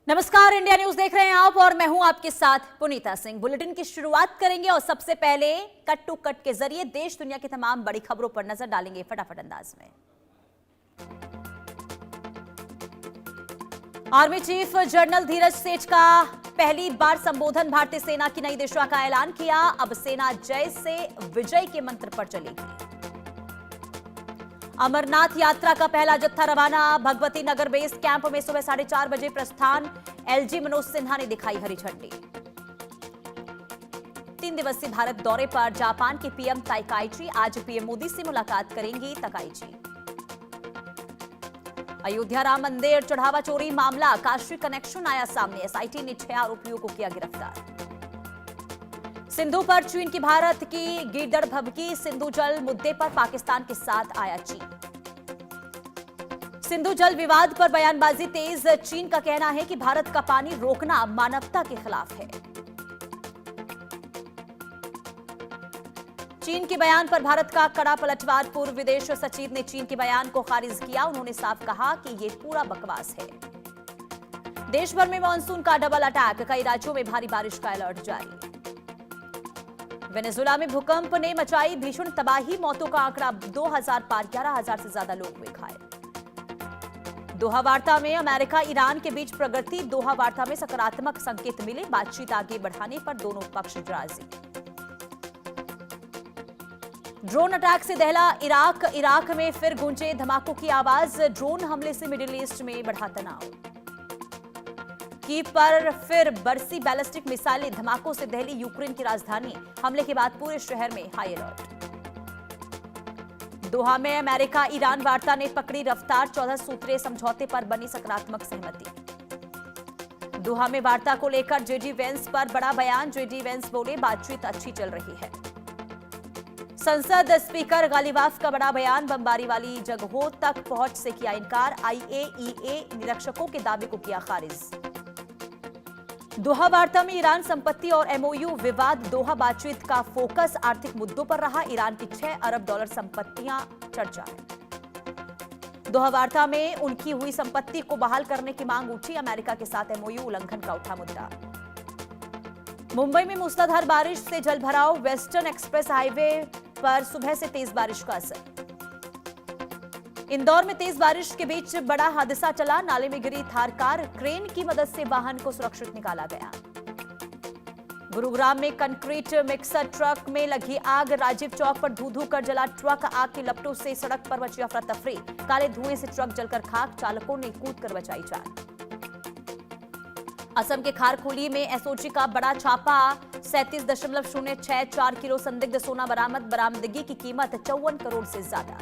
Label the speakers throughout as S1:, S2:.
S1: नमस्कार, India news देख रहे हैं आप और मैं हूं आपके साथ पुनीता सिंह। बुलेटिन की शुरुआत करेंगे और सबसे पहले कट टू कट के जरिए देश दुनिया की तमाम बड़ी खबरों पर नजर डालेंगे फटाफट अंदाज में। आर्मी चीफ जनरल धीरज सेठ का पहली बार संबोधन, भारतीय सेना की नई दिशा का ऐलान किया। अब सेना जय से विजय के मंत्र पर चलेगी। अमरनाथ यात्रा का पहला जत्था रवाना, भगवती नगर बेस कैंप में सुबह 4:30 बजे प्रस्थान। एलजी मनोज सिन्हा ने दिखाई हरी झंडी। 3 दिवसीय भारत दौरे पर जापान के पीएम ताकाइची आज पीएम मोदी से मुलाकात करेंगी ताकाइची। अयोध्या राम मंदिर चढ़ावा चोरी मामला, काशी कनेक्शन आया सामने। एसआईटी ने 6 आरोपियों को किया गिरफ्तार। सिंधु पर चीन की भारत की गिरदड़ भभकी, सिंधु जल मुद्दे पर पाकिस्तान के साथ आया चीन। सिंधु जल विवाद पर बयानबाजी तेज, चीन का कहना है कि भारत का पानी रोकना मानवता के खिलाफ है। चीन के बयान पर भारत का कड़ा पलटवार, पूर्व विदेश सचिव ने चीन के बयान को खारिज किया। उन्होंने साफ कहा कि यह पूरा बकवास है। देश भर में मानसून का डबल अटैक, कई राज्यों में भारी बारिश का अलर्ट जारी। वेनेजुएला में भूकंप ने मचाई भीषण तबाही, मौतों का आंकड़ा 2000 पार, 11,000 से ज्यादा लोग हुए घायल। दोहा वार्ता में अमेरिका ईरान के बीच प्रगति, दोहा वार्ता में सकारात्मक संकेत मिले, बातचीत आगे बढ़ाने पर दोनों पक्ष राजी। ड्रोन अटैक से दहला इराक में फिर गूंजे धमाकों की आवाज, ड्रोन हमले से मिडिल ईस्ट में बढ़ा तनाव। कीव पर फिर बरसी बैलिस्टिक मिसाइलें, धमाकों से दहली यूक्रेन की राजधानी, हमले के बाद पूरे शहर में हाई अलर्ट। दोहा में अमेरिका ईरान वार्ता ने पकड़ी रफ्तार, 14 सूत्रीय समझौते पर बनी सकारात्मक सहमति। दोहा में वार्ता को लेकर जेडी वेंस पर बड़ा बयान, जेडी वेंस बोले बातचीत अच्छी चल रही है। संसद स्पीकर गालिबाफ का बड़ा बयान, बमबारी वाली जगहों तक पहुंच से किया इनकार, आईएईए निरीक्षकों के दावे को किया खारिज। दोहा वार्ता में ईरान संपत्ति और एमओयू विवाद, दोहा बातचीत का फोकस आर्थिक मुद्दों पर रहा, ईरान की $6 अरब संपत्तियां चर्चा है। दोहा वार्ता में उनकी हुई संपत्ति को बहाल करने की मांग उठी, अमेरिका के साथ एमओयू उल्लंघन का उठा मुद्दा। मुंबई में मूसलाधार बारिश से जलभराव, वेस्टर्न एक्सप्रेस हाईवे पर सुबह से तेज बारिश का असर। इंदौर में तेज बारिश के बीच बड़ा हादसा चला, नाले में गिरी थार कार, क्रेन की मदद से वाहन को सुरक्षित निकाला गया। गुरुग्राम में कंक्रीट मिक्सर ट्रक में लगी आग, राजीव चौक पर धू धू कर जला ट्रक, आग की लपटों से सड़क पर मची अफरा तफरी, काले धुएं से ट्रक जलकर खाक, चालकों ने कूद कर बचाई जान। असम के खारखोली में एसओजी का बड़ा छापा, 37.064 किलो संदिग्ध सोना बरामद, बरामदगी की कीमत 54 करोड़ से ज्यादा।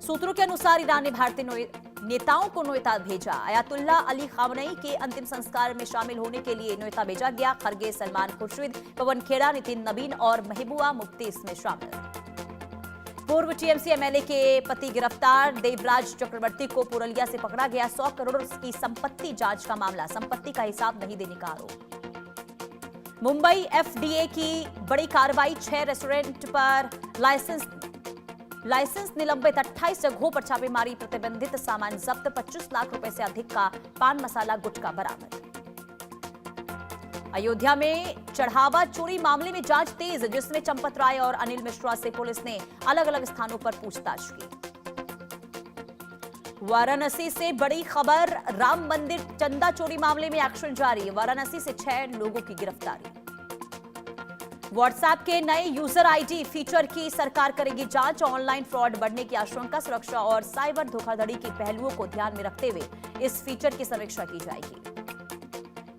S1: सूत्रों के अनुसार ईरान ने भारतीय नेताओं को न्योता भेजा, अयातुल्ला अली खामनेई के अंतिम संस्कार में शामिल होने के लिए न्योता भेजा गया। खरगे, सलमान खुर्शीद, पवन खेड़ा, नितिन नवीन और महबूबा मुफ्ती इसमें शामिल। पूर्व टीएमसी एमएलए के पति गिरफ्तार, देवराज चक्रवर्ती को पुरलिया से पकड़ा गया। 100 करोड़ की संपत्ति जांच का मामला, संपत्ति का हिसाब नहीं देने का आरोप। मुंबई एफडीए की बड़ी कार्रवाई, 6 रेस्टोरेंट पर लाइसेंस निलंबित, 28 जगहों पर छापेमारी, प्रतिबंधित सामान जब्त, 25 लाख रुपए से अधिक का पान मसाला गुटखा बरामद। अयोध्या में चढ़ावा चोरी मामले में जांच तेज, जिसमें चंपत राय और अनिल मिश्रा से पुलिस ने अलग अलग स्थानों पर पूछताछ की। वाराणसी से बड़ी खबर, राम मंदिर चंदा चोरी मामले में एक्शन जारी, वाराणसी से 6 लोगों की गिरफ्तारी। व्हाट्सएप के नए यूजर आईडी फीचर की सरकार करेगी जांच, ऑनलाइन फ्रॉड बढ़ने की आशंका, सुरक्षा और साइबर धोखाधड़ी के पहलुओं को ध्यान में रखते हुए इस फीचर की समीक्षा की जाएगी।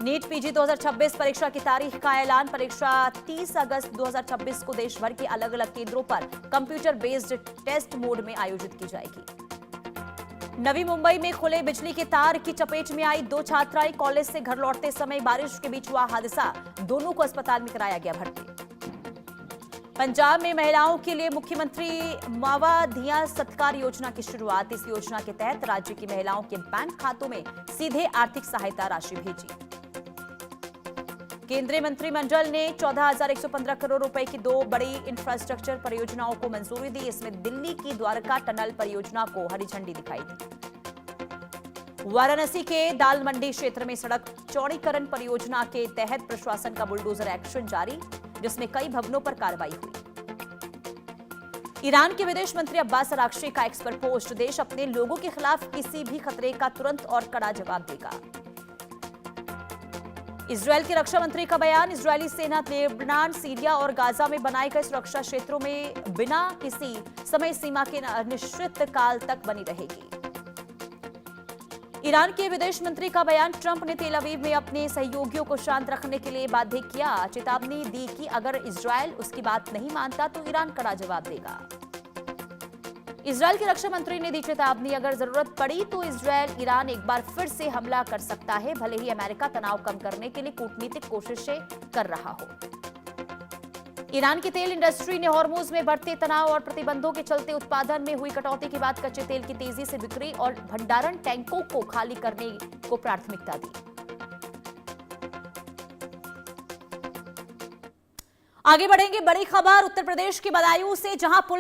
S1: नीट पीजी 2026 परीक्षा की तारीख का ऐलान, परीक्षा 30 अगस्त 2026 को देश भर के अलग अलग केंद्रों पर कंप्यूटर बेस्ड टेस्ट मोड में आयोजित की जाएगी। नवी मुंबई में खुले बिजली के तार की चपेट में आई 2 छात्राएं, कॉलेज से घर लौटते समय बारिश के बीच हुआ हादसा, दोनों को अस्पताल में कराया गया भर्ती। पंजाब में महिलाओं के लिए मुख्यमंत्री मावाधिया सत्कार योजना की शुरुआत, इस योजना के तहत राज्य की महिलाओं के बैंक खातों में सीधे आर्थिक सहायता राशि भेजी। केंद्रीय मंत्रिमंडल ने 14,115 करोड़ रुपए की 2 बड़ी इंफ्रास्ट्रक्चर परियोजनाओं को मंजूरी दी, इसमें दिल्ली की द्वारका टनल परियोजना को हरी झंडी दिखाई दी। वाराणसी के दाल मंडी क्षेत्र में सड़क चौड़ीकरण परियोजना के तहत प्रशासन का बुलडोजर एक्शन जारी, जिसमें कई भवनों पर कार्रवाई हुई। ईरान के विदेश मंत्री अब्बास अराक्ची का एक्स पर पोस्ट, देश अपने लोगों के खिलाफ किसी भी खतरे का तुरंत और कड़ा जवाब देगा। इजरायल के रक्षा मंत्री का बयान, इजरायली सेना लेबनान, सीरिया और गाजा में बनाए गए सुरक्षा क्षेत्रों में बिना किसी समय सीमा के अनिश्चित काल तक बनी रहेगी। ईरान के विदेश मंत्री का बयान, ट्रंप ने तेल अवीव में अपने सहयोगियों को शांत रखने के लिए बाध्य किया, चेतावनी दी कि अगर इजरायल उसकी बात नहीं मानता तो ईरान कड़ा जवाब देगा। इजरायल के रक्षा मंत्री ने दी चेतावनी, अगर जरूरत पड़ी तो इजरायल ईरान एक बार फिर से हमला कर सकता है, भले ही अमेरिका तनाव कम करने के लिए कूटनीतिक कोशिशें कर रहा हो। ईरान की तेल इंडस्ट्री ने हॉर्मुज में बढ़ते तनाव और प्रतिबंधों के चलते उत्पादन में हुई कटौती के बाद कच्चे तेल की तेजी से बिक्री और भंडारण टैंकों को खाली करने को प्राथमिकता दी। आगे बढ़ेंगे, बड़ी खबर उत्तर प्रदेश के बदायूं से, जहां पुलिस